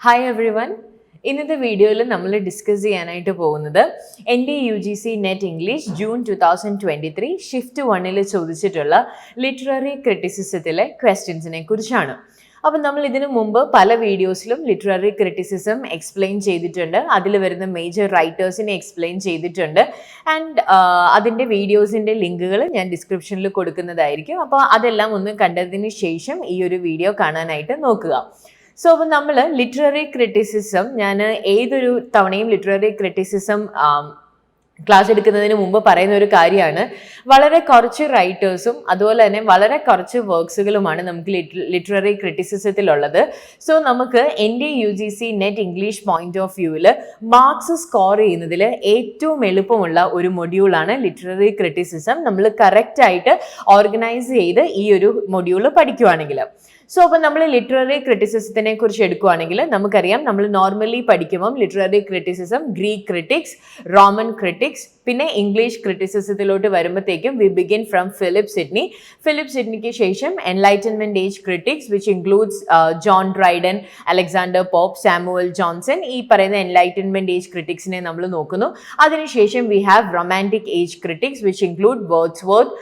Hi every one. ഇന്നത്തെ വീഡിയോയിൽ നമ്മൾ ഡിസ്കസ് ചെയ്യാനായിട്ട് പോകുന്നത് NDUGC net English June 2023 shift 1 ചോദിച്ചിട്ടുള്ള ലിറ്റററി ക്രിറ്റിസിസത്തിലെ ക്വസ്റ്റ്യൻസിനെ കുറിച്ചാണ്. അപ്പം നമ്മൾ ഇതിനു മുമ്പ് പല വീഡിയോസിലും ലിറ്റററി ക്രിറ്റിസിസം എക്സ്പ്ലെയിൻ ചെയ്തിട്ടുണ്ട്. അതിൽ വരുന്ന മേജർ റൈറ്റേഴ്സിനെ എക്സ്പ്ലെയിൻ ചെയ്തിട്ടുണ്ട്. ആൻഡ് അതിൻ്റെ വീഡിയോസിൻ്റെ ലിങ്കുകൾ ഞാൻ ഡിസ്ക്രിപ്ഷനിൽ കൊടുക്കുന്നതായിരിക്കും. അപ്പോൾ അതെല്ലാം ഒന്ന് കണ്ടതിന് ശേഷം ഈ ഒരു വീഡിയോ കാണാനായിട്ട് നോക്കുക. സോ അപ്പോൾ നമ്മൾ ലിറ്റററി ക്രിറ്റിസിസം, ഞാൻ ഏതൊരു തവണയും ലിറ്റററി ക്രിറ്റിസിസം ക്ലാസ് എടുക്കുന്നതിന് മുമ്പ് പറയുന്ന ഒരു കാര്യമാണ്, വളരെ കുറച്ച് റൈറ്റേഴ്സും അതുപോലെ തന്നെ വളരെ കുറച്ച് വർക്ക്സുകളുമാണ് നമുക്ക് ലിറ്റററി ക്രിറ്റിസിസത്തിലുള്ളത്. സോ നമുക്ക് NDUGC net English point of വ്യൂവിൽ മാർക്സ് സ്കോർ ചെയ്യുന്നതിൽ ഏറ്റവും എളുപ്പമുള്ള ഒരു മൊഡ്യൂളാണ് ലിറ്റററി ക്രിറ്റിസിസം. നമ്മൾ കറക്റ്റായിട്ട് ഓർഗനൈസ് ചെയ്ത് ഈ ഒരു മൊഡ്യൂൾ പഠിക്കുവാണെങ്കിൽ. സോ അപ്പോൾ നമ്മൾ ലിറ്റററി ക്രിറ്റിസിസത്തിനെ കുറിച്ച് എടുക്കുകയാണെങ്കിൽ നമുക്കറിയാം, നമ്മൾ നോർമലി പഠിക്കുമ്പം literary criticism, Greek critics, Roman critics, പിന്നെ ഇംഗ്ലീഷ് ക്രിറ്റിസിസത്തിലോട്ട് വരുമ്പോഴത്തേക്കും we begin from Philip Sidney. Philip സിഡ്നിക്ക് ശേഷം enlightenment age critics which includes John Dryden, Alexander Pope, Samuel Johnson. ഈ പറയുന്ന എൻലൈറ്റൻമെന്റ് ഏജ് ക്രിറ്റിക്സിനെ നമ്മൾ നോക്കുന്നു. അതിനുശേഷം we have romantic age critics which include Wordsworth,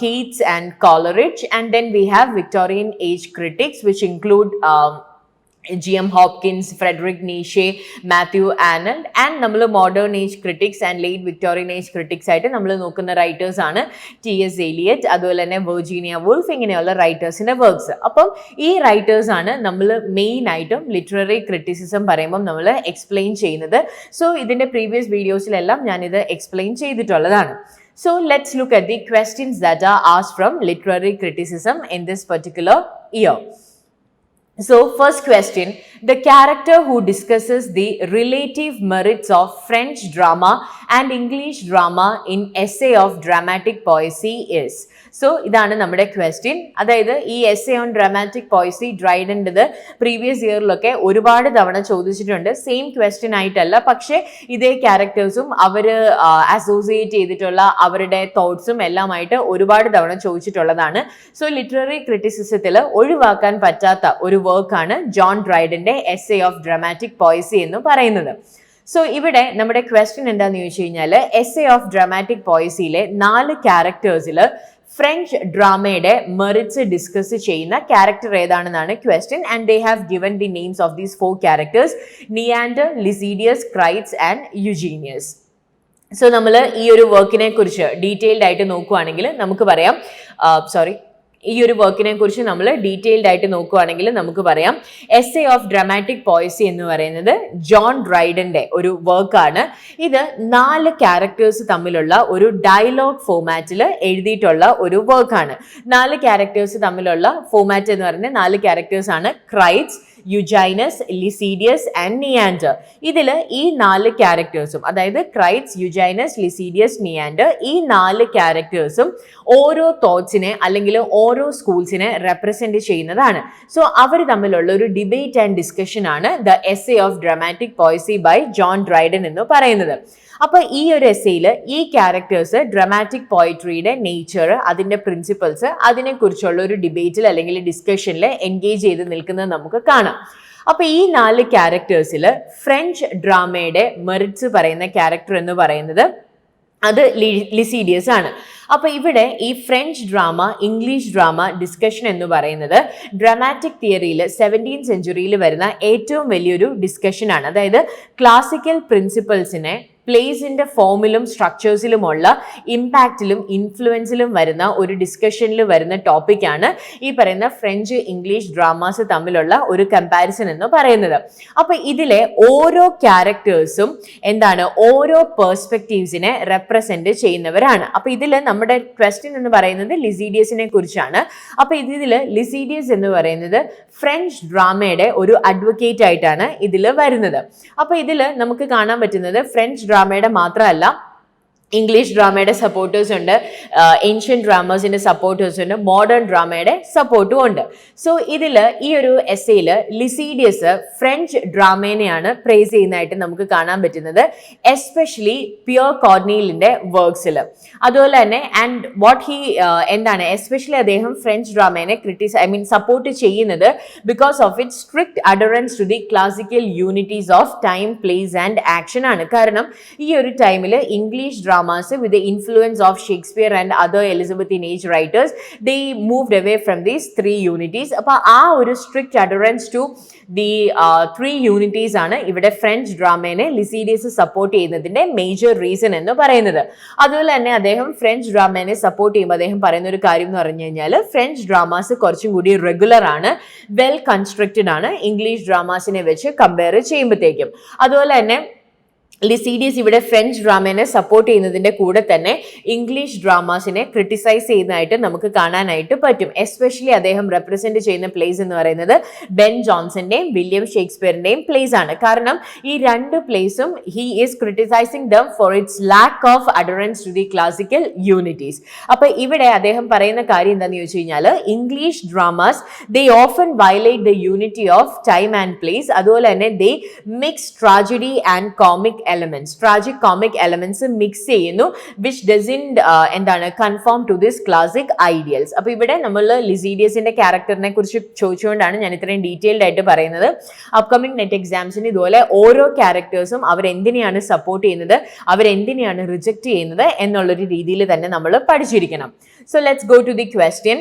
Keats and Coleridge. And then we have Victorian age critics which include G.M. Hopkins, Frederick Nietzsche, Matthew Arnold. And നമ്മൾ modern age critics and late Victorian age critics ആയിട്ട് നമ്മൾ നോക്കുന്ന writers ആണ് T.S. Eliot, അതുപോലെ തന്നെ Virginia wolf, ഇങ്ങനെയുള്ള റൈറ്റേഴ്സിന്റെ works. അപ്പം ഈ റൈറ്റേഴ്സ് ആണ് നമ്മൾ മെയിൻ ആയിട്ടും ലിറ്റററി ക്രിറ്റിസിസം പറയുമ്പോൾ നമ്മൾ എക്സ്പ്ലെയിൻ ചെയ്യുന്നത്. സോ ഇതിന്റെ പ്രീവിയസ് വീഡിയോസിലെല്ലാം ഞാനിത് എക്സ്പ്ലെയിൻ ചെയ്തിട്ടുള്ളതാണ്. So let's look at the questions that are asked from literary criticism in this particular year. So first question, the character who discusses the relative merits of French drama and English drama in Essay of Dramatic Poesy is. So ഇതാണ് നമ്മുടെ question. അതായത് ഈ essay on dramatic poesy ഡ്രൈഡൻ്റെത് previous ഇയറിലൊക്കെ ഒരുപാട് തവണ ചോദിച്ചിട്ടുണ്ട്. Same question ആയിട്ടല്ല, പക്ഷേ ഇതേ ക്യാരക്ടേഴ്സും അവർ അസോസിയേറ്റ് ചെയ്തിട്ടുള്ള അവരുടെ തോട്ട്സും എല്ലാമായിട്ട് ഒരുപാട് തവണ ചോദിച്ചിട്ടുള്ളതാണ്. സോ ലിറ്റററി ക്രിറ്റിസിസത്തിൽ ഒഴിവാക്കാൻ പറ്റാത്ത ഒരു വർക്കാണ് ജോൺ ഡ്രൈഡന്റെ എസ്സേ ഓഫ് ഡ്രാമാറ്റിക് പോയസി എന്ന് പറയുന്നത്. സോ ഇവിടെ നമ്മുടെ ക്വസ്റ്റ്യൻ എന്താണെന്ന് ചോദിച്ചു കഴിഞ്ഞാൽ, എസ്സേ ഓഫ് ഡ്രാമാറ്റിക് പോയസിയിലെ 4 ക്യാരക്ടേഴ്സിൽ ഫ്രഞ്ച് ഡ്രാമയുടെ മെറിറ്റ്സ് ഡിസ്കസ് ചെയ്യുന്ന ക്യാരക്ടർ ഏതാണെന്നാണ് question. And they have given the names of these 4 characters: Neander, Lisideius, Crites and Eugenius. So നമ്മൾ ഈ ഒരു വർക്കിനെ കുറിച്ച് ഡീറ്റെയിൽഡ് ആയിട്ട് നോക്കുകയാണെങ്കിൽ നമുക്ക് പറയാം, ഈ ഒരു വർക്കിനെ കുറിച്ച് നമ്മൾ ഡീറ്റെയിൽഡ് ആയിട്ട് നോക്കുകയാണെങ്കിൽ നമുക്ക് പറയാം, എസ്സേ ഓഫ് ഡ്രാമാറ്റിക് പോയസി എന്ന് പറയുന്നത് ജോൺ ഡ്രൈഡന്റെ ഒരു വർക്കാണ്. ഇത് 4 ക്യാരക്ടേഴ്സ് തമ്മിലുള്ള ഒരു ഡയലോഗ് ഫോമാറ്റിൽ എഴുതിയിട്ടുള്ള ഒരു വർക്കാണ്. 4 ക്യാരക്ടേഴ്സ് തമ്മിലുള്ള ഫോമാറ്റ് എന്ന് പറയുന്നത് 4 ക്യാരക്ടേഴ്സ് ആണ്: ക്രൈറ്റ്സ്, യുജൈനസ്, ലിസീഡിയസ് ആൻഡ് നിയാൻഡർ. ഇതിൽ ഈ 4 ക്യാരക്ടേഴ്സും, അതായത് ക്രൈറ്റ്സ്, യുജൈനസ്, ലിസീഡിയസ്, നിയാൻഡർ, ഈ 4 ക്യാരക്ടേഴ്സും ഓരോ തോട്ട്സിനെ അല്ലെങ്കിൽ ഓരോ സ്കൂൾസിനെ റെപ്രസെന്റ് ചെയ്യുന്നതാണ്. സോ അവർ തമ്മിലുള്ള ഒരു ഡിബേറ്റ് ആൻഡ് ഡിസ്കഷൻ ആണ് the essay of dramatic poesy by John Dryden എന്ന് പറയുന്നത്. അപ്പൊ ഈ ഒരു എസ്സേയിൽ ഈ ക്യാരക്ടേഴ്സ് ഡ്രാമാറ്റിക് പോയിട്രിയുടെ നേച്ചർ, അതിന്റെ പ്രിൻസിപ്പൾസ്, അതിനെക്കുറിച്ചുള്ള ഒരു ഡിബേറ്റിൽ അല്ലെങ്കിൽ ഡിസ്കഷനിൽ എൻഗേജ് ചെയ്ത് നിൽക്കുന്നത് നമുക്ക് കാണാം. അപ്പൊ ഈ 4 ക്യാരക്ടേഴ്സിൽ ഫ്രഞ്ച് ഡ്രാമയുടെ മെറിറ്റ്സ് പറയുന്ന ക്യാരക്ടർ എന്ന് പറയുന്നത് അത് ലിസീഡിയസ് ആണ്. അപ്പൊ ഇവിടെ ഈ French drama, English drama discussion എന്ന് പറയുന്നത് ഡ്രാമാറ്റിക് തിയറിയിൽ 17th സെഞ്ചുറിയിൽ വരുന്ന ഏറ്റവും വലിയൊരു ഡിസ്കഷൻ ആണ്. അതായത് ക്ലാസിക്കൽ പ്രിൻസിപ്പൾസിനെ പ്ലേസിന്റെ ഫോമിലും സ്ട്രക്ചേഴ്സിലുമുള്ള ഇമ്പാക്റ്റിലും ഇൻഫ്ലുവൻസിലും വരുന്ന ഒരു ഡിസ്കഷനിൽ വരുന്ന ടോപ്പിക്കാണ് ഈ പറയുന്ന ഫ്രഞ്ച് ഇംഗ്ലീഷ് ഡ്രാമാസ് തമ്മിലുള്ള ഒരു കമ്പാരിസൺ എന്ന് പറയുന്നത്. അപ്പൊ ഇതിലെ ഓരോ ക്യാരക്ടേഴ്സും എന്താണ്, ഓരോ പേഴ്സ്പെക്റ്റീവ്സിനെ റെപ്രസെന്റ് ചെയ്യുന്നവരാണ്. അപ്പൊ ഇതിൽ നമ്മുടെ ക്വസ്റ്റ്യൻ എന്ന് പറയുന്നത് ലിസീഡിയസിനെ കുറിച്ചാണ്. അപ്പൊ ഇതിൽ ലിസീഡിയസ് എന്ന് പറയുന്നത് ഫ്രഞ്ച് ഡ്രാമയുടെ ഒരു അഡ്വക്കേറ്റ് ആയിട്ടാണ് ഇതിൽ വരുന്നത്. അപ്പൊ ഇതിൽ നമുക്ക് കാണാൻ പറ്റുന്നത് ഫ്രഞ്ച് ഡ്രാമയുടെ മാത്രമല്ല, ഇംഗ്ലീഷ് ഡ്രാമയുടെ സപ്പോർട്ടേഴ്സ് ഉണ്ട്, ഏൻഷ്യൻ ഡ്രാമേഴ്സിന്റെ സപ്പോർട്ടേഴ്സ് ഉണ്ട്, മോഡേൺ ഡ്രാമയുടെ സപ്പോർട്ടും ഉണ്ട്. സോ ഇതിൽ ഈ ഒരു എസ്സേയിൽ ലിസീഡിയസ് ഫ്രഞ്ച് ഡ്രാമേനെയാണ് പ്രേസ് ചെയ്യുന്നതായിട്ട് നമുക്ക് കാണാൻ പറ്റുന്നത്, എസ്പെഷ്യലി പിയർ കോർണീലിന്റെ വർക്ക്സിൽ. അതുപോലെ തന്നെ ആൻഡ് വാട്ട് ഹി എന്താണ് എസ്പെഷ്യലി അദ്ദേഹം ഫ്രഞ്ച് ഡ്രാമേനെ സപ്പോർട്ട് ചെയ്യുന്നത് because of it strict adherence to the classical unities of time, place and action ആണ്. കാരണം ഈ ഒരു ടൈമിൽ English dramas with the influence of Shakespeare and other Elizabethan age writers, they moved away from these three unities. അപ്പോൾ ആ ഒരു strict adherence to the three unities ആണ് ഇവിടെ ഫ്രഞ്ച് ഡ്രാമേനെ ലിസീഡിയസ് സപ്പോർട്ട് ചെയ്യുന്നതിന്റെ മേജർ റീസൺ എന്ന് പറയുന്നത്. അതുപോലെ തന്നെ അദ്ദേഹം ഫ്രഞ്ച് ഡ്രാമേനെ സപ്പോർട്ട് ചെയ്യുമ്പോൾ അദ്ദേഹം പറയുന്ന ഒരു കാര്യം എന്ന് പറഞ്ഞു കഴിഞ്ഞാൽ ഫ്രഞ്ച് ഡ്രാമാസ് കുറച്ചും കൂടി റെഗുലർ ആണ്, വെൽ കൺസ്ട്രക്റ്റഡ് ആണ് ഇംഗ്ലീഷ് ഡ്രാമാസിനെ വെച്ച് കമ്പയർ ചെയ്യുമ്പോഴത്തേക്കും. അതുപോലെ തന്നെ ലിസീഡിയസ് ഇവിടെ ഫ്രഞ്ച് ഡ്രാമേനെ സപ്പോർട്ട് ചെയ്യുന്നതിന്റെ കൂടെ തന്നെ ഇംഗ്ലീഷ് ഡ്രാമാസിനെ ക്രിട്ടിസൈസ് ചെയ്യുന്നതായിട്ട് നമുക്ക് കാണാനായിട്ട് പറ്റും. എസ്പെഷ്യലി അദ്ദേഹം റെപ്രസെന്റ് ചെയ്യുന്ന പ്ലേസ് എന്ന് പറയുന്നത് ബെൻ ജോൺസന്റെയും വില്യം ഷേക്സ്പിയറിന്റെയും പ്ലേസ് ആണ്. കാരണം ഈ രണ്ട് പ്ലേസും he is criticising them for its lack of adherence to the classical unities. അപ്പൊ ഇവിടെ അദ്ദേഹം പറയുന്ന കാര്യം എന്താണെന്ന് ചോദിച്ചു കഴിഞ്ഞാൽ English dramas they often violate the unity of time and place. അതുപോലെ തന്നെ they mix tragedy and comic elements, tragic comic elements mix ചെയ്യുന്നു, which doesn't conform to this classic ideals. അപ്പൊ ഇവിടെ നമ്മൾ ലിസീഡിയസിന്റെ ക്യാരക്ടറിനെ കുറിച്ച് ചോദിച്ചുകൊണ്ടാണ് ഞാൻ ഇത്രയും ഡീറ്റെയിൽഡ് ആയിട്ട് പറയുന്നത്. അപ്കമിംഗ് നെറ്റ് എക്സാംസിന് ഇതുപോലെ ഓരോ ക്യാരക്ടേഴ്സും അവരെന്തിനെയാണ് സപ്പോർട്ട് ചെയ്യുന്നത്, അവരെന്തിനെയാണ് റിജക്ട് ചെയ്യുന്നത് എന്നുള്ളൊരു രീതിയിൽ തന്നെ നമ്മൾ പഠിച്ചിരിക്കണം. So let's go to the question.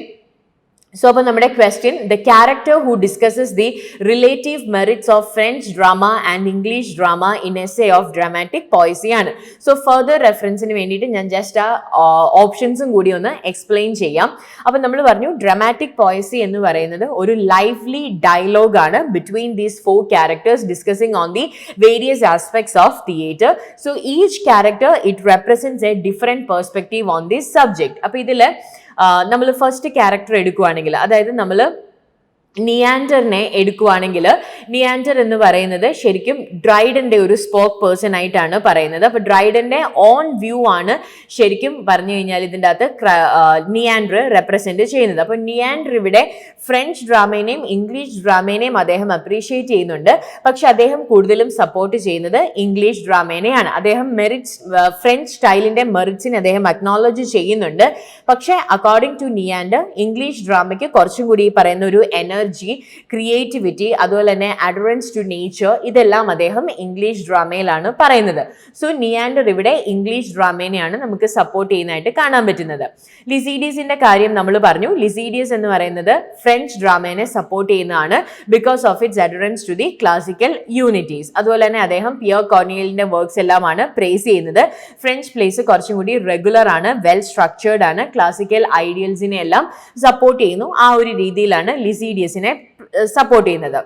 So, അപ്പോൾ നമ്മുടെ question, the character who discusses the relative merits of French drama and English drama in essay of dramatic poesy ആണ്. സോ ഫർദർ റെഫറൻസിന് വേണ്ടിയിട്ട് ഞാൻ ജസ്റ്റ് ആ ഓപ്ഷൻസും കൂടി ഒന്ന് എക്സ്പ്ലെയിൻ ചെയ്യാം. അപ്പം നമ്മൾ പറഞ്ഞു ഡ്രാമാറ്റിക് പോയസി എന്ന് പറയുന്നത് ഒരു ലൈവ്ലി ഡയലോഗ് ആണ് between these four characters discussing on the various aspects of theatre. So each character it represents a different perspective on this subject. അപ്പോൾ ഇതിൽ നമ്മൾ ഫസ്റ്റ് ക്യാരക്ടർ എടുക്കുകയാണെങ്കിൽ, അതായത് നമ്മൾ നിയാൻഡറിനെ എടുക്കുകയാണെങ്കിൽ, നിയാൻഡർ എന്ന് പറയുന്നത് ശരിക്കും ഡ്രൈഡന്റെ ഒരു സ്പോക്ക് പേഴ്സൺ ആയിട്ടാണ് പറയുന്നത്. അപ്പൊ ഡ്രൈഡന്റെ ഓൺ വ്യൂ ആണ് ശരിക്കും പറഞ്ഞു കഴിഞ്ഞാൽ ഇതിൻ്റെ അകത്ത് നിയാൻഡർ റെപ്രസെന്റ് ചെയ്യുന്നത്. അപ്പൊ നിയാൻഡർ ഇവിടെ ഫ്രഞ്ച് ഡ്രാമേനെയും ഇംഗ്ലീഷ് ഡ്രാമേനെയും അദ്ദേഹം അപ്രീഷിയേറ്റ് ചെയ്യുന്നുണ്ട്. പക്ഷെ അദ്ദേഹം കൂടുതലും സപ്പോർട്ട് ചെയ്യുന്നത് ഇംഗ്ലീഷ് ഡ്രാമേനെയാണ്. അദ്ദേഹം ഫ്രഞ്ച് സ്റ്റൈലിന്റെ മെറിറ്റ്സിനെ അദ്ദേഹം അക്നോളജ് ചെയ്യുന്നുണ്ട്. പക്ഷെ അക്കോർഡിംഗ് ടു നിയാൻഡർ ഇംഗ്ലീഷ് ഡ്രാമയ്ക്ക് കുറച്ചും കൂടി ഈ പറയുന്ന ഒരു എനർജി, ക്രിയേറ്റിവിറ്റി, അതുപോലെ തന്നെ അഡറൻസ് ടു നേച്ചർ, ഇതെല്ലാം അദ്ദേഹം ഇംഗ്ലീഷ് ഡ്രാമയിലാണ് പറയുന്നത്. സോ നിയാൻഡർ ഇവിടെ ഇംഗ്ലീഷ് ഡ്രാമേനെയാണ് നമുക്ക് സപ്പോർട്ട് ചെയ്യുന്നതായിട്ട് കാണാൻ പറ്റുന്നത്. ലിസീഡിയസിന്റെ കാര്യം നമ്മൾ പറഞ്ഞു. ലിസീഡിയസ് എന്ന് പറയുന്നത് ഫ്രഞ്ച് ഡ്രാമേനെ സപ്പോർട്ട് ചെയ്യുന്നതാണ് because of its adherence to the classical unities. അതുപോലെ തന്നെ അദ്ദേഹം പിയർ കോർണിയലിന്റെ വർക്ക്സ് എല്ലാമാണ് പ്രേസ് ചെയ്യുന്നത്. ഫ്രഞ്ച് പ്ലേസ് കുറച്ചും കൂടി റെഗുലർ ആണ്, വെൽ സ്ട്രക്ചേർഡ് ആണ്, ക്ലാസിക്കൽ ഐഡിയൽസിനെ എല്ലാം സപ്പോർട്ട് ചെയ്യുന്നു. ആ ഒരു രീതിയിലാണ് ലിസീഡിയസിനെ സപ്പോർട്ട് ചെയ്യുന്നത്.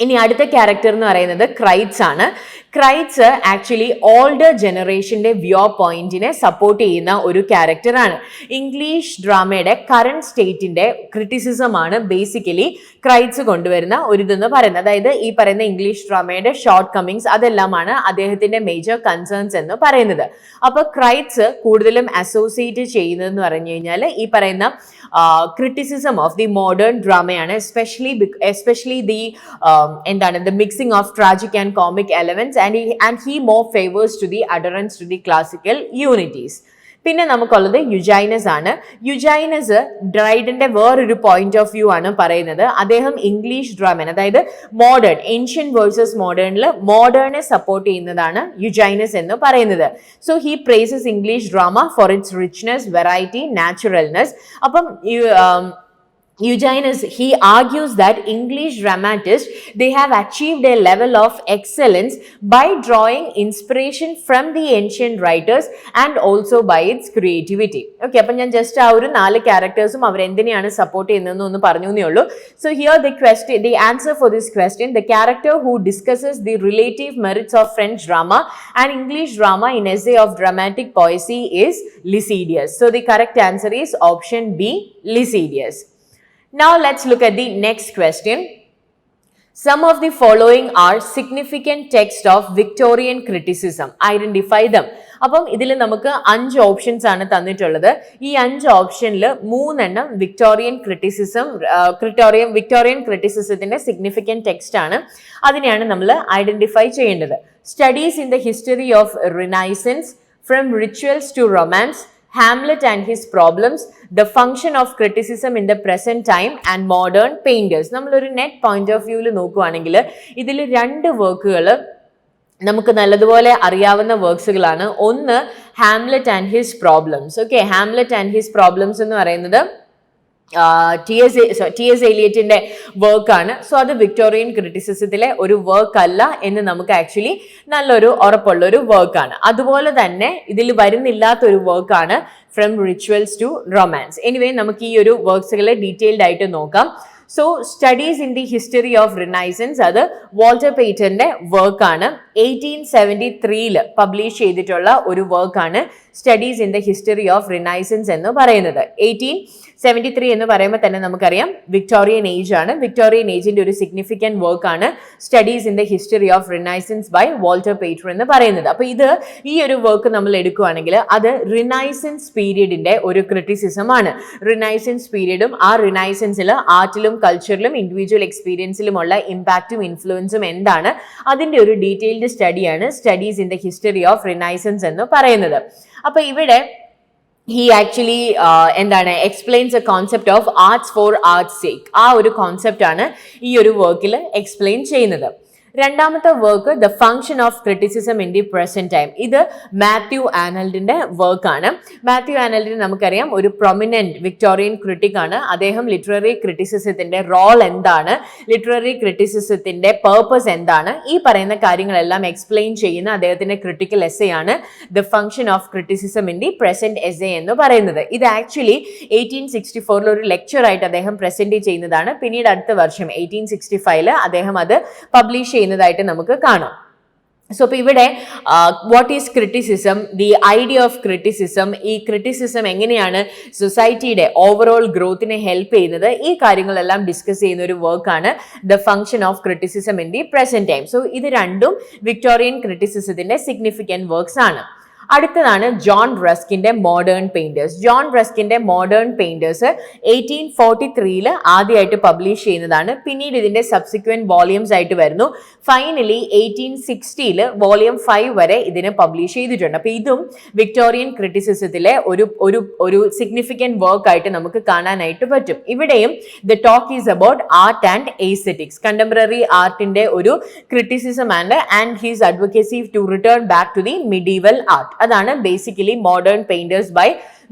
ഇനി അടുത്ത ക്യാരക്ടർ എന്ന് പറയുന്നത് ക്രൈറ്റ്സ് ആണ്. ക്രൈറ്റ്സ് ആക്ച്വലി ഓൾഡർ ജനറേഷന്റെ വ്യൂ പോയിന്റിനെ സപ്പോർട്ട് ചെയ്യുന്ന ഒരു ക്യാരക്ടറാണ്. ഇംഗ്ലീഷ് ഡ്രാമയുടെ കറന്റ് സ്റ്റേറ്റിന്റെ ക്രിറ്റിസിസം ആണ് ബേസിക്കലി ക്രൈറ്റ്സ് കൊണ്ടുവരുന്ന ഒരു ഇതെന്ന് പറയുന്നത്. അതായത് ഈ പറയുന്ന ഇംഗ്ലീഷ് ഡ്രാമയുടെ ഷോർട്ട് കമ്മിങ്സ് അതെല്ലാമാണ് അദ്ദേഹത്തിന്റെ മേജർ കൺസേൺസ് എന്ന് പറയുന്നത്. അപ്പൊ ക്രൈറ്റ്സ് കൂടുതലും അസോസിയേറ്റ് ചെയ്യുന്നതെന്ന് പറഞ്ഞു കഴിഞ്ഞാൽ ഈ പറയുന്ന criticism of the modern drama, especially the the mixing of tragic and comic elements, and he more favors to the adherence to the classical unities. പിന്നെ നമുക്കുള്ളത് യുജൈനസ് ആണ്. യുജൈനസ് ഡ്രൈഡന്റെ വേറൊരു പോയിന്റ് ഓഫ് വ്യൂ ആണ് പറയുന്നത്. അദ്ദേഹം ഇംഗ്ലീഷ് ഡ്രാമ, അതായത് മോഡേൺ, ഏൻഷ്യൻ വേഴ്സസ് മോഡേണിൽ മോഡേണെ സപ്പോർട്ട് ചെയ്യുന്നതാണ് യുജൈനസ് എന്ന് പറയുന്നത്. So he praises English drama for its richness, variety, naturalness. അപ്പം Eugenides, he argues that English dramatists, they have achieved a level of excellence by drawing inspiration from the ancient writers and also by its creativity. Okay, അപ്പം ഞാൻ just ആ ഒരു 4 ക്യാരക്ടേഴ്സും അവർ എന്തിനെയാണ് support ചെയ്യുന്നതെന്ന് ഒന്ന് പറഞ്ഞു എന്നേ ഉള്ളൂ. So here the answer for this question, the character who discusses the relative merits of French drama and English drama in essay of dramatic poesy is Lycidius. So the correct answer is option B, Lycidius. Now let's look at the next question. Some of the following are significant text of Victorian criticism. Identify them. അപ്പം ഇതിൽ നമുക്ക് 5 options ആണ് തന്നിട്ടുള്ളത്. ഈ 5 ഓപ്ഷനിൽ 3 എണ്ണം Victorian ക്രിറ്റിസിസത്തിന്റെ significant text ആണ്. അതിനെയാണ് നമ്മൾ ഐഡന്റിഫൈ ചെയ്യേണ്ടത്. Studies in the history of renaissance, from rituals to romance, Hamlet and his problems, the function of criticism in the present time and modern painters. നമ്മളൊരു നെറ്റ് പോയിന്റ് ഓഫ് വ്യൂവിൽ നോക്കുകയാണെങ്കിൽ ഇതിൽ 2 വർക്കുകൾ നമുക്ക് നല്ലതുപോലെ അറിയാവുന്ന വർക്ക്സുകളാണ്. ഒന്ന് Hamlet and his problems. Okay, Hamlet and his problems എന്ന് പറയുന്നത് ടി.എസ്. എലിയറ്റിന്റെ വർക്കാണ്. സോ അത് വിക്ടോറിയൻ ക്രിറ്റിസിസത്തിലെ ഒരു വർക്ക് അല്ല എന്ന് നമുക്ക് ആക്ച്വലി നല്ലൊരു ഉറപ്പുള്ള ഒരു വർക്കാണ്. അതുപോലെ തന്നെ ഇതിൽ വരുന്നില്ലാത്തൊരു വർക്കാണ് from rituals to romance. Anyway നമുക്ക് ഈ ഒരു വർക്ക്സുകളെ ഡീറ്റെയിൽഡ് ആയിട്ട് നോക്കാം. So studies in the history of renaissance, അത് വാൾട്ടർ പേറ്റന്റെ വർക്കാണ്. 1873 പബ്ലിഷ് ചെയ്തിട്ടുള്ള ഒരു വർക്കാണ് studies in the history of renaissance എന്ന് പറയുന്നത്. 1873 എന്ന് പറയുമ്പോൾ തന്നെ നമുക്കറിയാം വിക്ടോറിയൻ ഏജ് ആണ്. വിക്ടോറിയൻ ഏജിന്റെ ഒരു സിഗ്നിഫിക്കന്റ് വർക്കാണ് studies in the history of renaissance by Walter Pater എന്ന് പറയുന്നത്. അപ്പൊ ഈ ഒരു വർക്ക് നമ്മൾ എടുക്കുകയാണെങ്കിൽ അത് റിനൈസൻസ് പീരീഡിന്റെ ഒരു ക്രിറ്റിസിസം ആണ്. റിനൈസൻസ് പീരീഡും ആ റിനൈസൻസിൽ ആർട്ടിലും കൾച്ചറിലും ഇൻഡിവിജ്വൽ എക്സ്പീരിയൻസിലുമുള്ള ഇമ്പാക്റ്റും ഇൻഫ്ലുവൻസും എന്താണ്, അതിന്റെ ഒരു ഡീറ്റെയിൽഡ് സ്റ്റഡിയാണ് studies in the history of renaissance എന്ന് പറയുന്നത്. അപ്പൊ ഇവിടെ he actually explains a concept of arts for art's sake. ആ ഒരു കോൺസെപ്റ്റ് ആണ് ഈ ഒരു വർക്കിൽ എക്സ്പ്ലെയിൻ ചെയ്യുന്നത്. രണ്ടാമത്തെ work the function of criticism in the present time. ഇത് മാത്യു ആനൽഡിന്റെ വർക്കാണ്. മാത്യു ആനൽഡിന് നമുക്കറിയാം ഒരു പ്രൊമിനന്റ് വിക്ടോറിയൻ ക്രിട്ടിക് ആണ്. അദ്ദേഹം ലിറ്റററി ക്രിറ്റിസിസത്തിന്റെ റോൾ എന്താണ്, ലിറ്റററി ക്രിറ്റിസിസത്തിന്റെ പേർപ്പസ് എന്താണ്, ഈ പറയുന്ന കാര്യങ്ങളെല്ലാം എക്സ്പ്ലെയിൻ ചെയ്യുന്ന അദ്ദേഹത്തിന്റെ ക്രിട്ടിക്കൽ എസ്സേ ആണ് the function of criticism in the present essay എന്ന് പറയുന്നത്. ഇത് ആക്ച്വലി 1864 ഒരു ലെക്ചർ ആയിട്ട് അദ്ദേഹം പ്രസന്റ് ചെയ്യുന്നതാണ്. പിന്നീട് അടുത്ത വർഷം 1865 അദ്ദേഹം അത് പബ്ലിഷ് ചെയ്യുന്നതായിട്ട് നമുക്ക് കാണാം. സോ അപ്പോൾ ഇവിടെ what is criticism, the idea of criticism, ഈ ക്രിറ്റിസിസം എങ്ങനെയാണ് സൊസൈറ്റിയുടെ ഓവറോൾ ഗ്രോത്തിനെ ഹെൽപ്പ് ചെയ്യുന്നത്, ഈ കാര്യങ്ങളെല്ലാം ഡിസ്കസ് ചെയ്യുന്ന ഒരു വർക്കാണ് the function of criticism in the present time. So ഇത് രണ്ടും വിക്ടോറിയൻ ക്രിറ്റിസിസത്തിന്റെ സിഗ്നിഫിക്കന്റ് വർക്ക്സ് ആണ്. അടുത്തതാണ് ജോൺ റസ്കിന്റെ മോഡേൺ പെയിന്റേഴ്സ്. ജോൺ റസ്കിന്റെ മോഡേൺ പെയിന്റേഴ്സ് 1843 ആദ്യമായിട്ട് പബ്ലിഷ് ചെയ്യുന്നതാണ്. പിന്നീട് ഇതിന്റെ സബ്സിക്വന്റ് വോളിയൂംസ് ആയിട്ട് വരുന്നു. ഫൈനലി 1860 വോളിയം 5 വരെ ഇതിനെ പബ്ലിഷ് ചെയ്തിട്ടുണ്ട്. അപ്പൊ ഇതും വിക്ടോറിയൻ ക്രിറ്റിസിസത്തിലെ ഒരു സിഗ്നിഫിക്കന്റ് വർക്ക് ആയിട്ട് നമുക്ക് കാണാനായിട്ട് പറ്റും. ഇവിടെയും the talk is about art and aesthetics, contemporary ആർട്ടിന്റെ ഒരു criticism and his advocacy to return back to the medieval art. അതാണ് basically modern painters by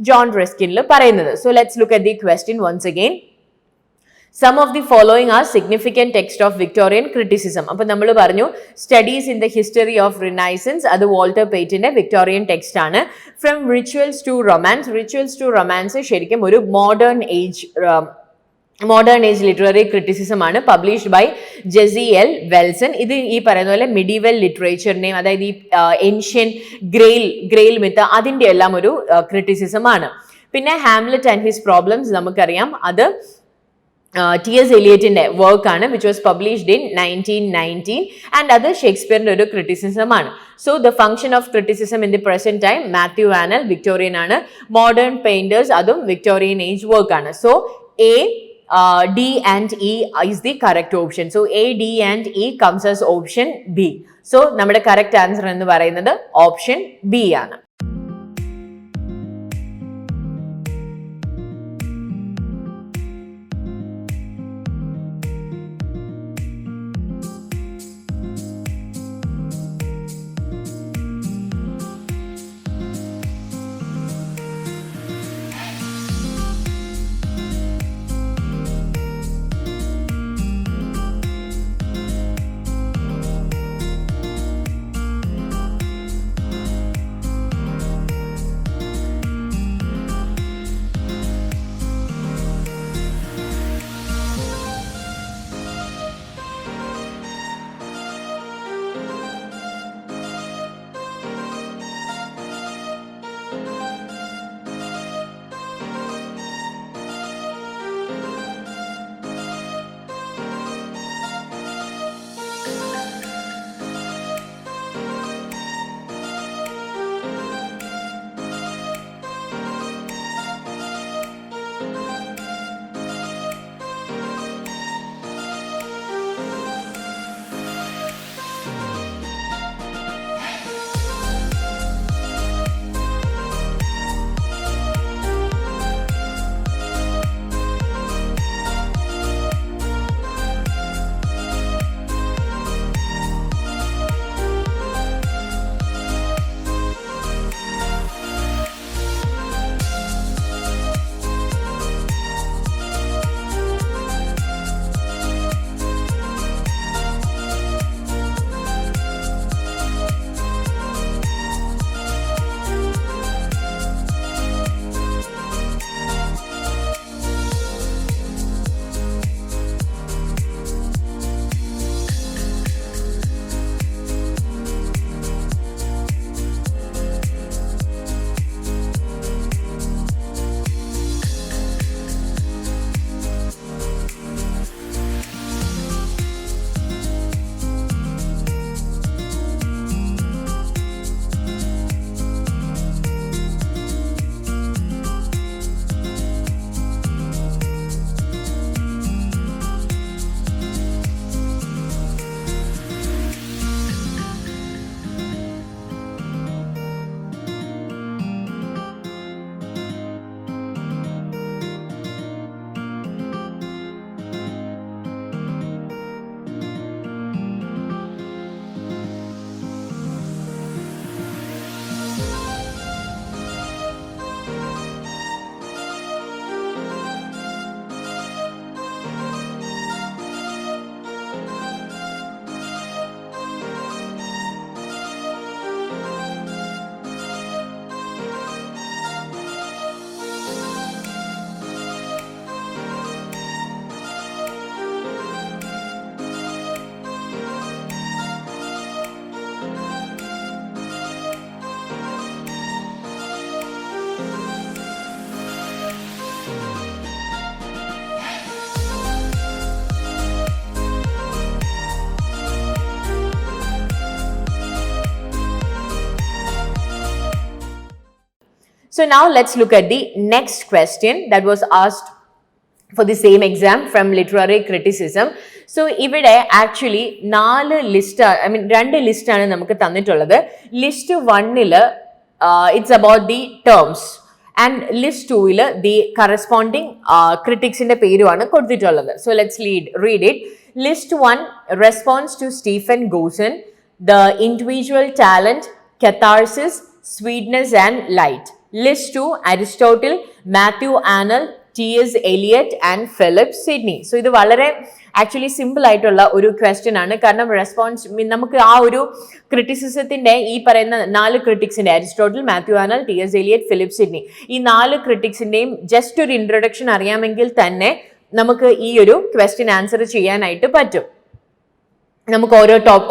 John റസ്കിനിൽ പറയുന്നത്. So let's look at the question once again. Some of the following are significant text of Victorian criticism. അപ്പോൾ നമ്മൾ പറഞ്ഞു studies in the history of renaissance, അത് Walter പേറ്റന്റെ Victorian text ആണ്. From rituals to romance, rituals to romance ശരിക്കും ഒരു modern age literary criticism ആണ്, published by Jessie L വെൽസൺ. ഇത് ഈ പറയുന്ന പോലെ മിഡീവൽ ലിറ്ററേച്ചറിനെയും അതായത് ഈ ഏൻഷ്യൻ ഗ്രെയിൽ മിത്ത് അതിൻ്റെ എല്ലാം ഒരു ക്രിറ്റിസിസം ആണ്. പിന്നെ ഹാംലെറ്റ് ആൻഡ് ഹിസ് പ്രോബ്ലംസ് നമുക്കറിയാം, അത് ടി.എസ്. എലിയറ്റിന്റെ വർക്കാണ് which was published in 1919 and അത് ഷേക്സ്പിയറിന്റെ ഒരു ക്രിറ്റിസിസം ആണ്. So the function of criticism in the present time Mathew anal Victorian ആണ്. മോഡേൺ പെയിന്റേഴ്സ് അതും വിക്ടോറിയൻ ഏജ് വർക്കാണ്. So D and E is the correct option. So A, D and E comes as option B. So നമ്മുടെ correct answer എന്ന് പറയുന്നത് option B ആണ്. So now let's look at the next question that was asked for the same exam from literary criticism. So ഇവിടെ actually 4 list, I mean 2 ലിസ്റ്റാണ് നമുക്ക് തന്നിട്ടുള്ളത്. List 1 it's about the terms and list 2 the corresponding ക്രിറ്റിക്സിന്റെ പേരുമാണ് കൊടുത്തിട്ടുള്ളത്. So let's read it. List 1, response to Stephen Gosson, the individual talent, catharsis, sweetness and light. List 2, Aristotle, Matthew Arnold, T.S. Eliot and Philip Sidney. So ഇത് വളരെ actually simple ആയിട്ടുള്ള ഒരു question ആണ്. കാരണം response നമുക്ക് ആ ഒരു ക്രിറ്റിസിസത്തിന്റെ ഈ പറയുന്ന 4 ക്രിറ്റിക്സിന്റെ Aristotle, Matthew Arnold, T S Eliot, Philip Sidney, ഈ 4 ക്രിറ്റിക്സിന്റെയും ജസ്റ്റ് ഒരു ഇൻട്രൊഡക്ഷൻ അറിയാമെങ്കിൽ തന്നെ നമുക്ക് ഈ ഒരു ക്വസ്റ്റ്യൻ ആൻസർ ചെയ്യാനായിട്ട് പറ്റും. നമുക്ക്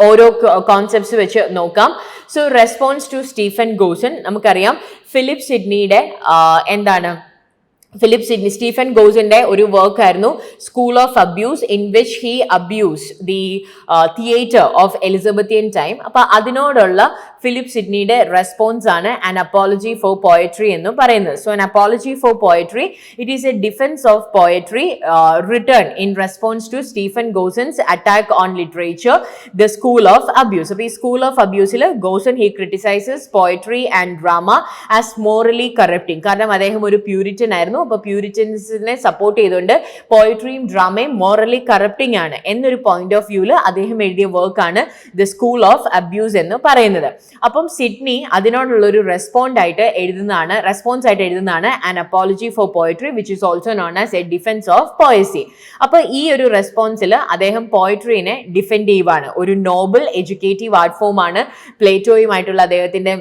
ഓരോ കോൺസെപ്റ്റ്സ് വെച്ച് നോക്കാം. So response to Stephen Gosson, നമുക്കറിയാം ഫിലിപ്പ് സിഡ്നിയുടെ സ്റ്റീഫൻ ഗോസന്റെ ഒരു വർക്ക് ആയിരുന്നു school of abuse, in which he abuse the theatre of Elizabethan time. അപ്പൊ അതിനോടുള്ള ഫിലിപ്പ് സിഡ്നിയുടെ റെസ്പോൺസ് ആണ് ആൻ അപ്പോളജി ഫോർ പോയട്രി എന്ന് പറയുന്നത്. So an apology for poetry, it is a defence of poetry written in response to Stephen Gosson's attack on literature, the school of abuse. അപ്പൊ ഈ school of അബ്യൂസിൽ ഗോസൺ he criticises poetry and drama as morally corrupting. കാരണം അദ്ദേഹം ഒരു Puritan ആയിരുന്നു. അപ്പൊ പ്യൂരിറ്റൻസിനെ support ചെയ്തുകൊണ്ട് പോയട്രിയും ഡ്രാമയും morally corrupting ആണ് എന്നൊരു പോയിന്റ് ഓഫ് വ്യൂല് അദ്ദേഹം എഴുതിയ വർക്കാണ് ദ സ്കൂൾ ഓഫ് അബ്യൂസ് എന്ന് പറയുന്നത്. അപ്പം സിഡ്നി അതിനോടുള്ള ഒരു റെസ്പോൺസ് ആയിട്ട് എഴുതുന്നതാണ് an apology for poetry, which is also known as a defence of poesy. അപ്പൊ ഈ ഒരു റെസ്പോൺസിൽ അദ്ദേഹം പോയട്രീനെ ഡിഫെൻഡ് ചെയ്യുവാണ്. ഒരു നോബിൾ എഡ്യൂക്കേറ്റീവ് ആർട്ട് ഫോം ആണ്. പ്ലേറ്റോയുമായിട്ടുള്ള അദ്ദേഹത്തിന്റെ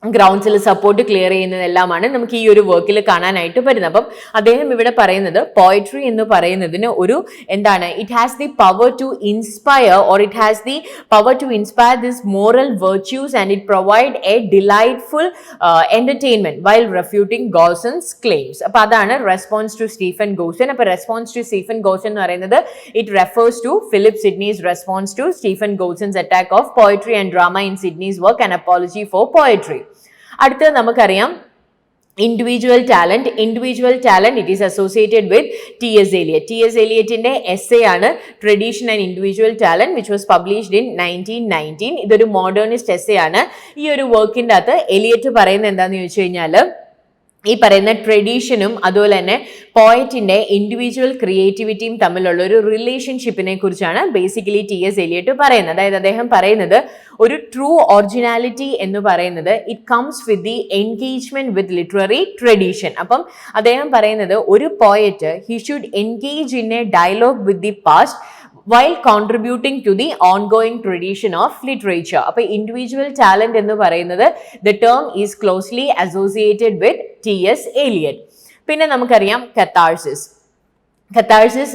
ഗ്രൗണ്ട്സിൽ സപ്പോർട്ട് ക്ലിയർ ചെയ്യുന്നതെല്ലാമാണ് നമുക്ക് ഈ ഒരു വർക്കിൽ കാണാനായിട്ട് പറ്റുന്നത്. അപ്പം അദ്ദേഹം ഇവിടെ പറയുന്നത് പോയട്രി എന്ന് പറയുന്നതിന് ഒരു it has the power to inspire, or it has the power to inspire this moral virtues and it provide a delightful entertainment while refuting Gosson's claims. അപ്പൊ അതാണ് റെസ്പോൺസ് ടു സ്റ്റീഫൻ ഗോസൺ. അപ്പൊ റെസ്പോൺസ് ടു സ്റ്റീഫൻ ഗോസൺ എന്ന് പറയുന്നത് it refers to Philip Sidney's response to Stephen Gosson's attack of poetry and drama in Sidney's work an apology for poetry. അടുത്തത് നമുക്കറിയാം individual talent. It is associated with T S Eliot. T S എലിയറ്റിന്റെ essay ആണ് tradition and individual talent, which was published in 1919. ഇതൊരു modernist essay ആണ്. ഈ ഒരു വർക്കിന്റെ അകത്ത് എലിയറ്റ് പറയുന്നത് എന്താണെന്ന് ചോദിച്ചു കഴിഞ്ഞാൽ ഈ പറയുന്ന ട്രഡീഷനും അതുപോലെ തന്നെ പോയറ്റിന്റെ ഇൻഡിവിജ്വൽ ക്രിയേറ്റിവിറ്റിയും തമ്മിലുള്ള ഒരു റിലേഷൻഷിപ്പിനെ കുറിച്ചാണ് ബേസിക്കലി ടി എസ് എലിയറ്റ് പറയുന്നത്. അതായത് അദ്ദേഹം പറയുന്നത് ഒരു ട്രൂ ഒറിജിനാലിറ്റി എന്ന് പറയുന്നത് it comes with the engagement with literary tradition. അപ്പം അദ്ദേഹം പറയുന്നത് ഒരു poet he should engage in a dialogue with the past while contributing to the ongoing tradition of literature. അപ്പോൾ individual talent എന്ന് പറയുന്നത് the term is closely associated with T.S. Eliot. പിന്നെ നമുക്കറിയാം catharsis.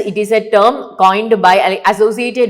It is a term coined by associated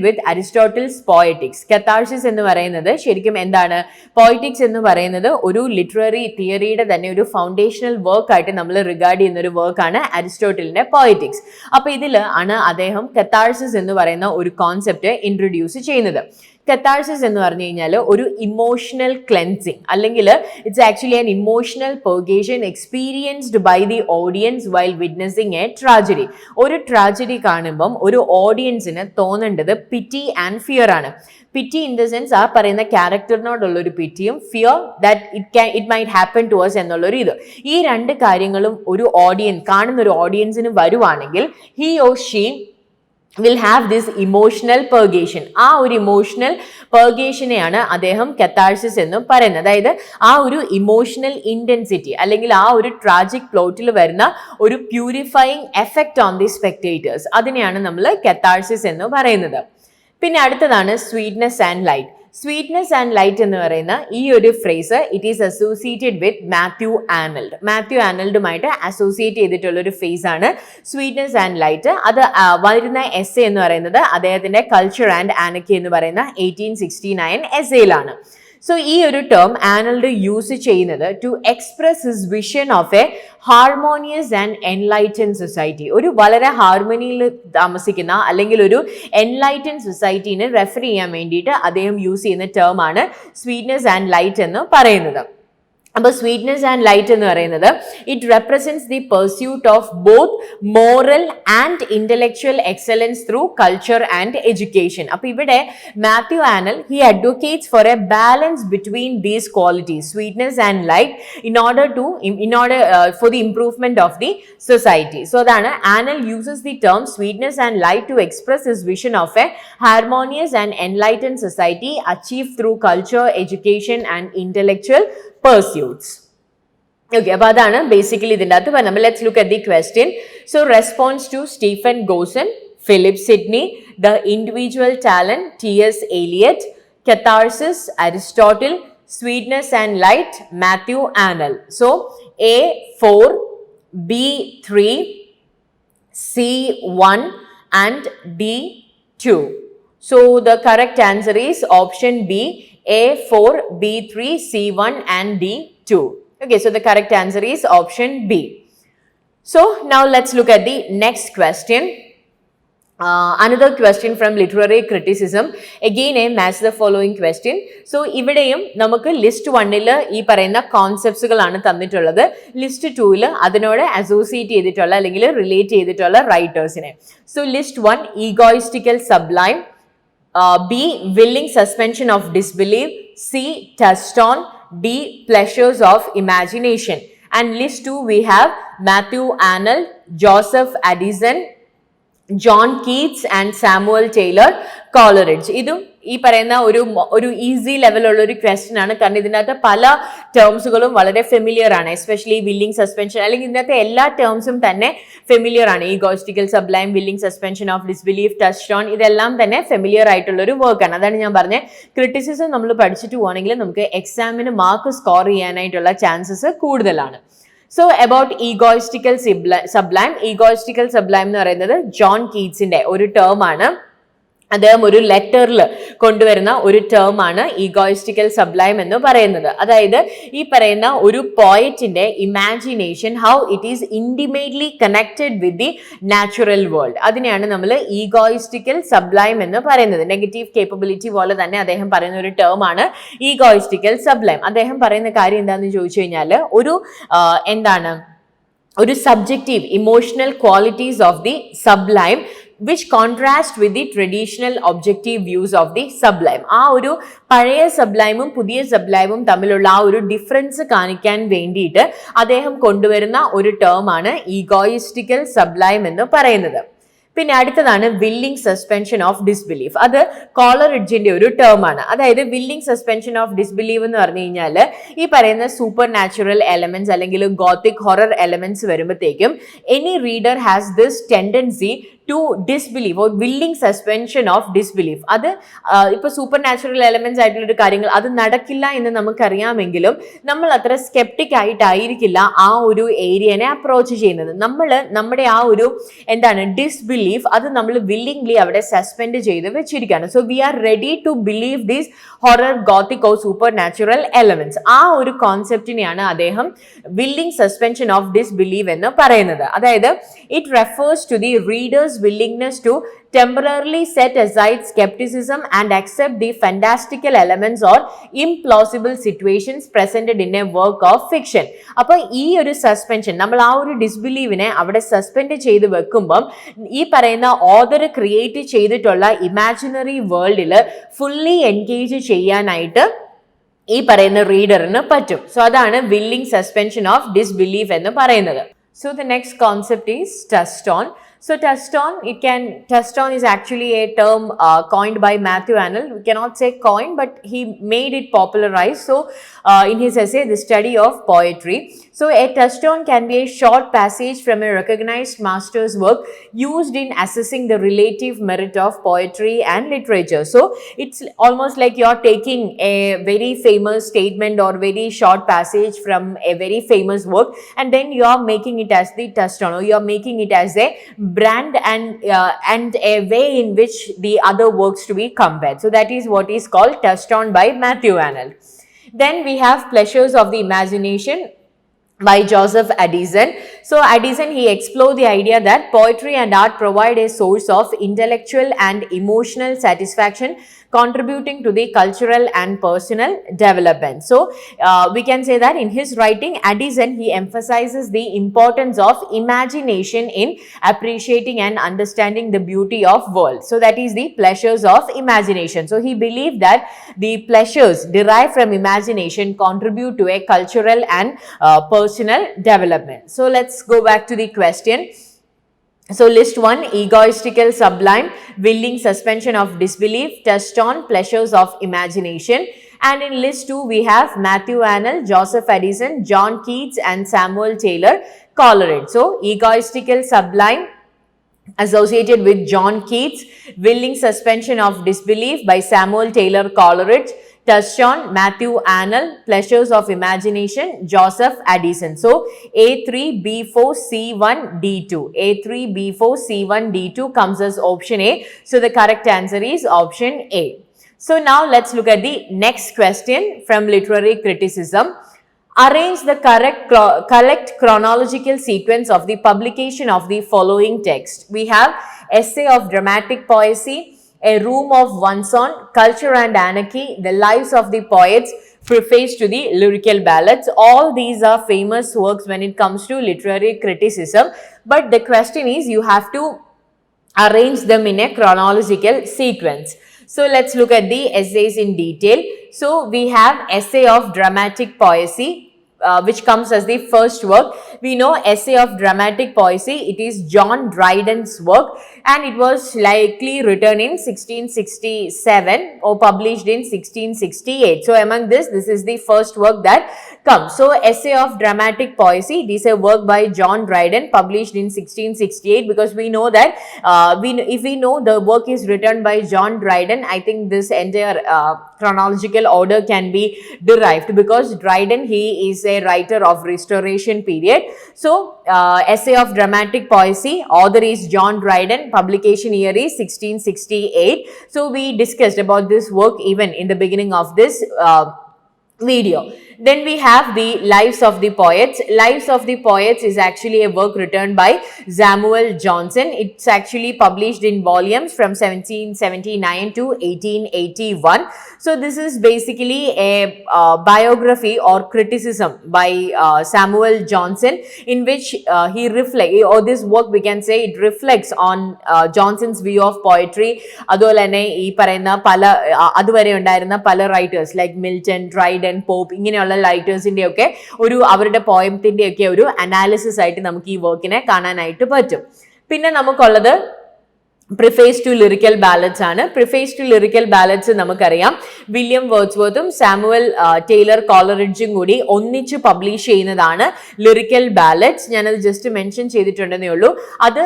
with Aristotle's poetics. Catharsis എന്ന് പറയുന്നത് ശരിക്കും എന്താണ്? Poetics എന്ന് പറയുന്നത് ഒരു ലിറ്റററി തിയറിയുടെ തന്നെ ഒരു ഫൗണ്ടേഷണൽ വർക്ക് ആയിട്ട് നമ്മൾ റിഗാർഡ് ചെയ്യുന്ന ഒരു വർക്കാണ് അരിസ്റ്റോട്ടലിന്റെ പോയറ്റിക്സ്. അപ്പൊ ഇതിൽ ആണ് അദ്ദേഹം കത്താർസിസ് എന്ന് പറയുന്ന ഒരു കോൺസെപ്റ്റ് ഇൻട്രൊഡ്യൂസ് ചെയ്യുന്നത്. കത്താർസിസ് എന്ന് പറഞ്ഞു കഴിഞ്ഞാൽ ഒരു ഇമോഷണൽ ക്ലെൻസിങ്, അല്ലെങ്കിൽ it's actually an emotional purgation experienced by the audience while witnessing a tragedy. ഒരു ട്രാജഡി കാണുമ്പം ഒരു ഓഡിയൻസിന് തോന്നേണ്ടത് പിറ്റി ആൻഡ് ഫിയർ ആണ്. പിറ്റി ഇൻ ദ സെൻസ് ആ പറയുന്ന ക്യാരക്ടറിനോടുള്ള ഒരു പിറ്റിയും, fear that it might happen to us എന്നുള്ളൊരു ഇത്. ഈ രണ്ട് കാര്യങ്ങളും ഒരു കാണുന്ന ഒരു ഓഡിയൻസിന് വരുവാണെങ്കിൽ he or she will have this emotional purgation. ആ ഒരു ഇമോഷണൽ പെർഗേഷനെയാണ് അദ്ദേഹം കത്താർസിസ് എന്ന് പറയുന്നത്. അതായത് ആ ഒരു ഇമോഷണൽ ഇന്റൻസിറ്റി അല്ലെങ്കിൽ ആ ഒരു ട്രാജിക് പ്ലോട്ടിൽ വരുന്ന ഒരു purifying effect on the spectators, അതിനെയാണ് നമ്മൾ കത്താർസിസ് എന്ന് പറയുന്നത്. പിന്നെ അടുത്തതാണ് sweetness and light. Sweetness and light എന്ന് പറയുന്ന ഈ ഒരു phrase it is associated with Matthew ആർണൽഡുമായിട്ട് അസോസിയേറ്റ് ചെയ്തിട്ടുള്ള ഒരു ഫേസ് ആണ് സ്വീറ്റ്നെസ് ആൻഡ് ലൈറ്റ്. അത് വരുന്ന എസ്സേ എന്ന് പറയുന്നത് അദ്ദേഹത്തിന്റെ കൾച്ചർ ആൻഡ് ആനക്കി എന്ന് പറയുന്ന 1869 എസ്സേയിലാണ്. സോ ഈ ഒരു ടേം ആർണൽഡ് യൂസ് ചെയ്യുന്നത് to express his vision of a harmonious and enlighten society. ഒരു വളരെ ഹാർമണിയിൽ താമസിക്കുന്ന അല്ലെങ്കിൽ ഒരു എൻലൈറ്റൻ സൊസൈറ്റീനെ റെഫർ ചെയ്യാൻ വേണ്ടിയിട്ട് അദ്ദേഹം യൂസ് ചെയ്യുന്ന ടേം ആണ് സ്വീറ്റ്നെസ് ആൻഡ് ലൈറ്റ് എന്ന് പറയുന്നത്. അപ്പോൾ സ്വീറ്റ്നെസ് ആൻഡ് ലൈറ്റ് എന്ന് പറയുന്നത് it represents the pursuit of both moral and intellectual excellence through culture and education. അപ്പൊ ഇവിടെ Matthew Arnold he advocates for a balance between these qualities sweetness and light in order for the improvement of the society. So അതാണ് anal uses the term sweetness and light to express his vision of a harmonious and enlightened society achieved through culture, education and intellectual pursuits. Okay, അപ്പോൾ അതാണ് basically ഇതിൻ്റെ അകത്ത് പറയുന്നത്. Let's look at the question. So response to Stephen Gosson, Philip Sidney, the individual talent, T.S. Eliot, catharsis, Aristotle, sweetness and light, Matthew Arnold. So A 4, B 3, C 1 and D 2. So the correct answer is option B, A 4, B 3, C 1 and D 2. Okay, so the correct answer is option B. So now let's look at the next question. Another question from literary criticism. Again a match the following question. So ഇവിടെയും നമുക്ക് list 1ൽ ഈ പറയുന്ന കോൺസെപ്റ്റ്സുകളാണ് തന്നിട്ടുള്ളത്. List 2ൽ അതിനോട് associate ചെയ്തിട്ടുള്ള അല്ലെങ്കിൽ relate ചെയ്തിട്ടുള്ള റൈറ്റേഴ്സിനെ. So list 1 egotistical sublime, B willing suspension of disbelief, C touched on, D pleasures of imagination. And list 2 we have Matthew Arnold, Joseph Addison, John Keats and Samuel Taylor Coleridge. ഇതും ഈ പറയുന്ന ഒരു easy ലെവലുള്ള ഒരു question ആണ്. കാരണം ഇതിനകത്ത് പല ടേംസുകളും വളരെ ഫെമിലിയർ ആണ്. എസ്പെഷ്യലി വില്ലിംഗ് സസ്പെൻഷൻ അല്ലെങ്കിൽ ഇതിനകത്ത് എല്ലാ ടേംസും തന്നെ ഫെമിലിയർ ആണ്. Egotistical sublime, willing suspension of disbelief, touched on, ഇതെല്ലാം തന്നെ ഫെമിലിയർ ആയിട്ടുള്ള ഒരു വർക്കാണ്. അതാണ് ഞാൻ പറഞ്ഞത്. ക്രിറ്റിസിസം നമ്മൾ പഠിച്ചിട്ട് പോകണമെങ്കിൽ നമുക്ക് എക്സാമിന് മാർക്ക് സ്കോർ ചെയ്യാനായിട്ടുള്ള ചാൻസസ് കൂടുതലാണ്. So about egoistical sublime എന്ന് പറയുന്നത് ജോൺ കീറ്റ്സിന്റെ ഒരു ടേം ആണ്. അദ്ദേഹം ഒരു ലെറ്ററിൽ കൊണ്ടുവരുന്ന ഒരു ടേം ആണ് ഈഗോയിസ്റ്റിക്കൽ സബ്ലൈം എന്ന് പറയുന്നത്. അതായത് ഈ പറയുന്ന ഒരു പോയറ്റിന്റെ imagination how it is intimately connected with the natural world, അതിനെയാണ് നമ്മൾ ഈഗോയിസ്റ്റിക്കൽ സബ്ലൈം എന്ന് പറയുന്നത്. നെഗറ്റീവ് കേപ്പബിലിറ്റി പോലെ തന്നെ അദ്ദേഹം പറയുന്ന ഒരു ടേം ആണ് ഈഗോയിസ്റ്റിക്കൽ സബ്ലൈം. അദ്ദേഹം പറയുന്ന കാര്യം എന്താണെന്ന് ചോദിച്ചു കഴിഞ്ഞാൽ ഒരു subjective emotional qualities of the sublime which contrast with the traditional objective views of the sublime. ആ ഒരു പഴയ സബ്ലൈമും പുതിയ സബ്ലൈമും തമ്മിലുള്ള ആ ഒരു ഡിഫറൻസ് കാണിക്കാൻ വേണ്ടിയിട്ട് അദ്ദേഹം കൊണ്ടുവരുന്ന ഒരു ടേം ആണ് ഈഗോയിസ്റ്റിക്കൽ സബ്ലൈം എന്ന് പറയുന്നത്. പിന്നെ അടുത്തതാണ് വില്ലിംഗ് സസ്പെൻഷൻ ഓഫ് ഡിസ്ബിലീഫ്. അത് കോളറിഡ്ജിന്റെ ഒരു ടേം ആണ്. അതായത് വില്ലിംഗ് സസ്പെൻഷൻ ഓഫ് ഡിസ്ബിലീഫ് എന്ന് പറഞ്ഞു കഴിഞ്ഞാൽ ഈ പറയുന്ന സൂപ്പർ നാച്ചുറൽ എലമെന്റ്സ് അല്ലെങ്കിൽ ഗോത്തിക് ഹൊറർ എലമെന്റ്സ് വരുമ്പോഴത്തേക്കും any reader has this tendency to disbelieve or willing suspension of disbelief. അത് ഇപ്പൊ സൂപ്പർ നാച്ചുറൽ എലമെന്റ്സ് ആയിട്ടുള്ള കാര്യങ്ങൾ അത് നടക്കില്ല എന്ന് നമുക്കറിയാമെങ്കിലും നമ്മൾ അത്ര സ്കെപ്റ്റിക് ആയിട്ടായിരിക്കില്ല ആ ഒരു ഏരിയനെ അപ്രോച്ച് ചെയ്യുന്നത്. നമ്മുടെ ആ ഒരു ഡിസ്ബിലീഫ് അത് നമ്മൾ വില്ലിംഗ്ലി അവിടെ സസ്പെൻഡ് ചെയ്ത് വെച്ചിരിക്കുകയാണ്. So we are ready to believe these horror, gothic or super natural elements. ആ ഒരു കോൺസെപ്റ്റിനെയാണ് അദ്ദേഹം വില്ലിംഗ് സസ്പെൻഷൻ ഓഫ് ഡിസ്ബിലീവ് എന്ന് പറയുന്നത്. അതായത് it refers to the readers willingness to temporarily set aside skepticism and accept the fantastical elements or implausible situations presented in a work of fiction. അപ്പോൾ ഈ ഒരു suspension നമ്മൾ ആ ഒരു ഡിസ്ബിലീവിനെ അവിടെ സസ്പെൻഡ് ചെയ്ത് വെക്കുമ്പം ഈ പറയുന്ന ഓതർ ക്രിയേറ്റ് ചെയ്തിട്ടുള്ള ഇമാജിനറി വേൾഡിൽ ഫുള്ളി എൻഗേജ് ചെയ്യാനായിട്ട് ഈ പറയുന്ന റീഡറിന് പറ്റും. സോ അതാണ് വില്ലിംഗ് സസ്പെൻഷൻ ഓഫ് ഡിസ്ബിലീഫ് എന്ന് പറയുന്നത്. So the next concept is touched on. So touched on is actually a term coined by Matthew Arnold. We cannot say coined, but he made it popularized. So in his essay, The Study of Poetry. So a touched on can be a short passage from a recognized master's work used in assessing the relative merit of poetry and literature. So it's almost like you're taking a very famous statement or very short passage from a very famous work and then you are making it as the touched on, or you are making it as a brand and a way in which the other works to be compared. So that is what is called touched on by Matthew Arnold. Then we have Pleasures of the Imagination by Joseph Addison. So Addison, he explored the idea that poetry and art provide a source of intellectual and emotional satisfaction contributing to the cultural and personal development. So we can say that in his writing, Addison, he emphasizes the importance of imagination in appreciating and understanding the beauty of world. So that is the pleasures of imagination. So he believed that the pleasures derived from imagination contribute to a cultural and personal development. So let's go back to the question. So list 1, egoistical, sublime, willing suspension of disbelief, touched on pleasures of imagination. And in list 2, we have Matthew Arnold, Joseph Addison, John Keats and Samuel Taylor Coleridge. So egoistical, sublime, associated with John Keats, willing suspension of disbelief by Samuel Taylor Coleridge, touched on Matthew Arnold, pleasures of imagination, Joseph Addison. So A3, B4, C1, D2. A3, B4, C1, D2 comes as option A. So the correct answer is option A. So now let's look at the next question from literary criticism. Arrange the correct chronological sequence of the publication of the following text. We have Essay of Dramatic Poesy, A Room of One's Own, Culture and Anarchy, The Lives of the Poets, Preface to the Lyrical Ballads. All these are famous works when it comes to literary criticism. But the question is, you have to arrange them in a chronological sequence. So let's look at the essays in detail. So we have Essay of Dramatic Poesy, which comes as the first work. We know Essay of Dramatic Poesy, it is John Dryden's work, and it was likely written in 1667 or published in 1668. So among this is the first work that comes. So Essay of Dramatic Poesy, it is a work by John Dryden, published in 1668, because we know that if we know the work is written by John Dryden, I think this entire chronological order can be derived, because Dryden, he is a writer of Restoration period. So Essay of Dramatic Poesy, author is John Dryden, publication year is 1668. So we discussed about this work even in the beginning of this video. Then we have the Lives of the Poets. Lives of the Poets is actually a work written by Samuel Johnson. It's actually published in volumes from 1779 to 1881. So this is basically a biography or criticism by Samuel Johnson, in which he reflects, or this work we can say it reflects on Johnson's view of poetry. അതുപോലെ തന്നെ ഈ പറയുന്ന പല അതുവരെ ഉണ്ടായിരുന്ന പല writers like Milton, Dryden, Pope, ഇങ്ങനെയുള്ള റൈറ്റേഴ്സിന്റെ ഒക്കെ ഒരു അവരുടെ പോയത്തിന്റെ ഒക്കെ ഒരു അനാലിസിസ് ആയിട്ട് നമുക്ക് ഈ വർക്കിനെ കാണാനായിട്ട് പറ്റും. പിന്നെ നമുക്കുള്ളത് പ്രിഫേസ് ടു ലിറിക്കൽ ബാലഡ്സ് ആണ്. പ്രിഫേസ് ടു ലിറിക്കൽ ബാലഡ്സ് നമുക്കറിയാം വില്യം വേർഡ്സ്വർത്തും സാമുവൽ ടൈലർ കോളറിഡ്ജും കൂടി ഒന്നിച്ച് പബ്ലിഷ് ചെയ്യുന്നതാണ് ലിറിക്കൽ ബാലഡ്സ്. ഞാനത് ജസ്റ്റ് മെൻഷൻ ചെയ്തിട്ടുണ്ടെന്നേ ഉള്ളൂ. അത്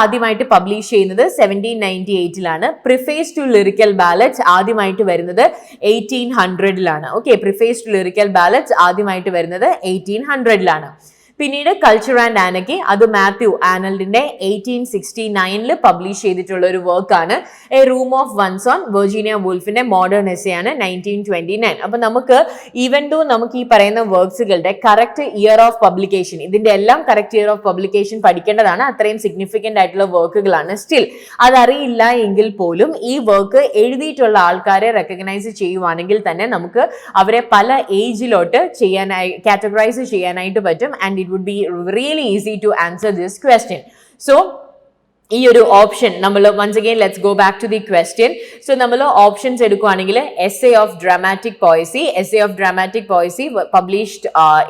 ആദ്യമായിട്ട് പബ്ലിഷ് ചെയ്യുന്നത് 1798 പ്രിഫേസ് ടു ലിറിക്കൽ ബാലഡ്സ് ആദ്യമായിട്ട് വരുന്നത് 1800 okay, preface to lyrical ballads ആദ്യമായിട്ട് വരുന്നത് 1800 പിന്നീട് കൾച്ചർ ആൻഡ് ആനക്കി, അത് മാത്യു ആർണൽഡിന്റെ 1869 പബ്ലിഷ് ചെയ്തിട്ടുള്ള ഒരു വർക്കാണ്. A room of one's own, Virginia വൂൾഫിന്റെ മോഡേൺ എസ്സേ ആണ് 1929. അപ്പൊ നമുക്ക് ഈവൻ ദോ നമുക്ക് ഈ പറയുന്ന വർക്ക്സുകളുടെ കറക്റ്റ് ഇയർ ഓഫ് പബ്ലിക്കേഷൻ, ഇതിന്റെ എല്ലാം കറക്റ്റ് ഇയർ ഓഫ് പബ്ലിക്കേഷൻ പഠിക്കേണ്ടതാണ്, അത്രയും സിഗ്നിഫിക്കന്റ് ആയിട്ടുള്ള വർക്കുകളാണ്. സ്റ്റിൽ അതറിയില്ല എങ്കിൽ പോലും ഈ വർക്ക് എഴുതിയിട്ടുള്ള ആൾക്കാരെ റെക്കഗ്നൈസ് ചെയ്യുവാണെങ്കിൽ തന്നെ നമുക്ക് അവരെ പല ഏജിലോട്ട് ചെയ്യാനായി കാറ്റഗറൈസ് ചെയ്യാനായിട്ട് പറ്റും. And it would be really easy to answer this question. So ഈ ഒരു ഓപ്ഷൻ നമ്മൾ once again let's go back to the question. So നമ്മൾ ഓപ്ഷൻസ് എടുക്കുകയാണെങ്കിൽ Essay of Dramatic Poesy, Essay of Dramatic Poesy published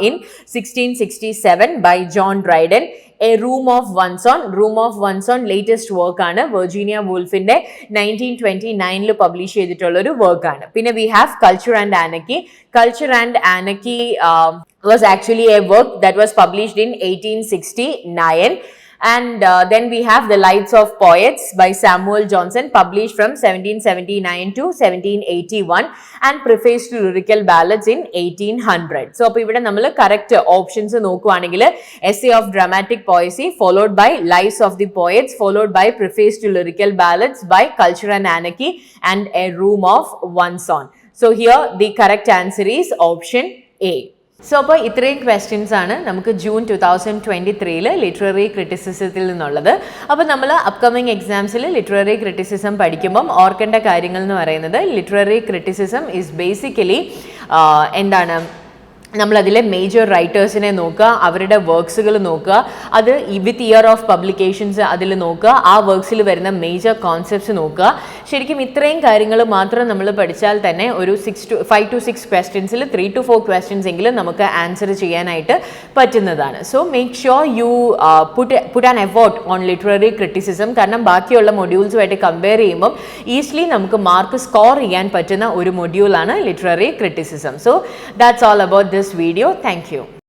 in 1667 by John Dryden. A Room of One's Own, Room of One's Own latest work ആണ്, Virginia വൂൾഫിന്റെ 1929 publish ചെയ്തിട്ടുള്ള ഒരു work ആണ്. പിന്നെ we have Culture and Anarchy. Culture and Anarchy was actually a work that was published in 1869. And then we have The Lives of Poets by Samuel Johnson, published from 1779 to 1781, and Preface to Lyrical Ballads in 1800. So appo ivide nammal correct options nokkuvaanengil Essay of Dramatic Poesy followed by Lives of the Poets followed by Preface to Lyrical Ballads by Culture and Anarchy and A Room of One's Own. So here the correct answer is option A. So അപ്പോൾ ഇത്രയും questions ആണ് നമുക്ക് June 2023 literary ക്രിറ്റിസിസത്തിൽ നിന്നുള്ളത്. അപ്പോൾ നമ്മൾ upcoming എക്സാംസിൽ literary criticism പഠിക്കുമ്പം ഓർക്കേണ്ട കാര്യങ്ങൾ എന്ന് പറയുന്നത് ലിറ്റററി ക്രിറ്റിസിസം ഈസ് ബേസിക്കലി എന്താണ്, നമ്മളതിലെ മേജർ റൈറ്റേഴ്സിനെ നോക്കുക, അവരുടെ വർക്ക്സുകൾ നോക്കുക, അത് വിത്ത് ഇയർ ഓഫ് പബ്ലിക്കേഷൻസ് അതിൽ നോക്കുക, ആ വർക്ക്സിൽ വരുന്ന മേജർ കോൺസെപ്റ്റ്സ് നോക്കുക. ശരിക്കും ഇത്രയും കാര്യങ്ങൾ മാത്രം നമ്മൾ പഠിച്ചാൽ തന്നെ ഒരു 5 to 6 ക്വസ്റ്റ്യൻസിൽ 3 to 4 ക്വസ്റ്റ്യൻസ് എങ്കിലും നമുക്ക് ആൻസർ ചെയ്യാനായിട്ട് പറ്റുന്നതാണ്. So make sure you put an effort on literary criticism. കാരണം ബാക്കിയുള്ള മൊഡ്യൂൾസുമായിട്ട് കമ്പയർ ചെയ്യുമ്പം ഈസിലി നമുക്ക് മാർക്ക് സ്കോർ ചെയ്യാൻ പറ്റുന്ന ഒരു മൊഡ്യൂളാണ് literary criticism. So that's all about this video. Thank you.